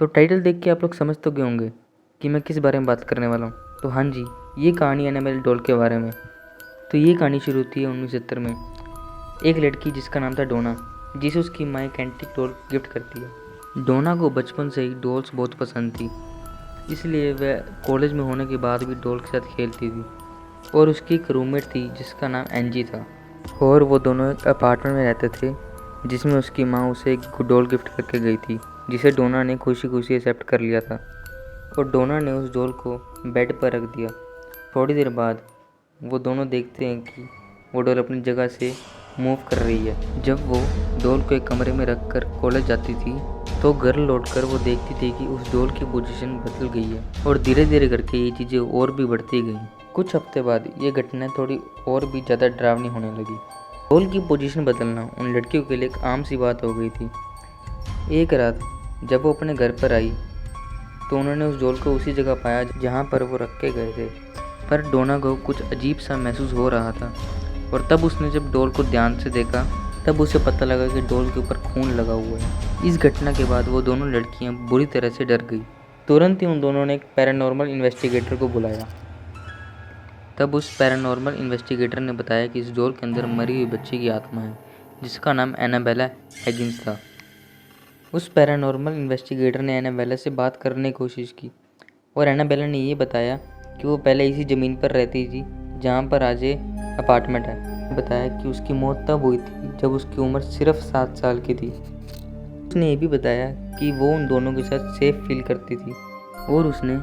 तो टाइटल देख के आप लोग समझ तो गए होंगे कि मैं किस बारे में बात करने वाला हूँ। तो हाँ जी, ये कहानी एनाबेल डॉल के बारे में। तो ये कहानी शुरू होती है 1970 में। एक लड़की जिसका नाम था डोना, जिसे उसकी माँ एक एंटीक डॉल गिफ्ट करती है। डोना को बचपन से ही डॉल्स बहुत पसंद थी, इसलिए वह कॉलेज में होने के बाद भी डॉल के साथ खेलती थी। और उसकी एक रूममेट थी जिसका नाम एंजी था, और वो दोनों एक अपार्टमेंट में रहते थे जिसमें उसकी माँ उसे एक डॉल गिफ्ट करके गई थी, जिसे डोना ने खुशी खुशी एक्सेप्ट कर लिया था। और डोना ने उस डॉल को बेड पर रख दिया। थोड़ी देर बाद वो दोनों देखते हैं कि वो डॉल अपनी जगह से मूव कर रही है। जब वो डॉल को एक कमरे में रख कर कॉलेज जाती थी तो घर लौटकर वो देखती थी कि उस डॉल की पोजीशन बदल गई है, और धीरे धीरे करके ये चीज़ें और भी बढ़ती गई। कुछ हफ्ते बाद ये घटना थोड़ी और भी ज़्यादा डरावनी होने लगी। डॉल की पोजीशन बदलना उन लड़कियों के लिए एक आम सी बात हो गई थी। एक रात जब वो अपने घर पर आई तो उन्होंने उस डॉल को उसी जगह पाया जहाँ पर वो रख के गए थे। पर डोना को कुछ अजीब सा महसूस हो रहा था, और तब उसने जब डॉल को ध्यान से देखा तब उसे पता लगा कि डॉल के ऊपर खून लगा हुआ है। इस घटना के बाद वो दोनों लड़कियां बुरी तरह से डर गई। तुरंत ही उन दोनों ने एक पैरानॉर्मल इन्वेस्टिगेटर को बुलाया। तब उस पैरानॉर्मल इन्वेस्टिगेटर ने बताया कि इस डॉल के अंदर मरी हुई बच्ची की आत्मा है, जिसका नाम एनाबेला हिगिंस था। उस पैरानॉर्मल इन्वेस्टिगेटर ने एनाबेला से बात करने की कोशिश की, और एनाबेला ने ये बताया कि वो पहले इसी ज़मीन पर रहती थी जहाँ पर आज ये अपार्टमेंट है। बताया कि उसकी मौत तब हुई थी जब उसकी उम्र सिर्फ 7 साल की थी। उसने ये भी बताया कि वो उन दोनों के साथ सेफ फील करती थी, और उसने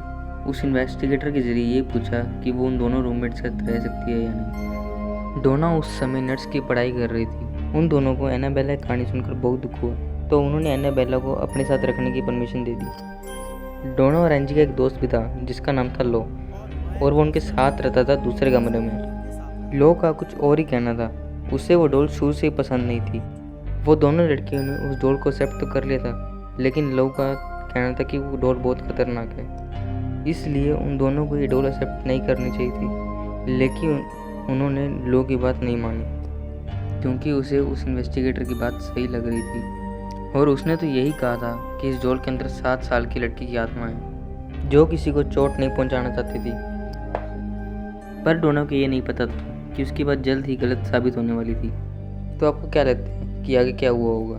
उस इन्वेस्टिगेटर के ज़रिए ये पूछा कि वो उन दोनों रूममेट के साथ रह सकती है या नहीं। डोना उस समय नर्स की पढ़ाई कर रही थी। उन दोनों को एनाबेला की कहानी सुनकर बहुत दुख हुआ, तो उन्होंने एनाबेला को अपने साथ रखने की परमिशन दे दी। डोना और एंजी का एक दोस्त भी था जिसका नाम था लो, और वो उनके साथ रहता था दूसरे कमरे में। लो का कुछ और ही कहना था, उसे वो डॉल शुरू से ही पसंद नहीं थी। वो दोनों लड़कियों ने उस डॉल को एक्सेप्ट तो कर लिया था, लेकिन लो का कहना था कि वो डॉल बहुत खतरनाक है, इसलिए उन दोनों को ये डॉल एक्सेप्ट नहीं करनी चाहिए थी। लेकिन उन्होंने लो की बात नहीं मानी, क्योंकि उसे उस इन्वेस्टिगेटर की बात सही लग रही थी, और उसने तो यही कहा था कि इस डॉल के अंदर 7 साल की लड़की की आत्मा है जो किसी को चोट नहीं पहुंचाना चाहती थी। पर डोना को ये नहीं पता था कि उसकी बात जल्द ही गलत साबित होने वाली थी। तो आपको क्या लगता है कि आगे क्या हुआ होगा?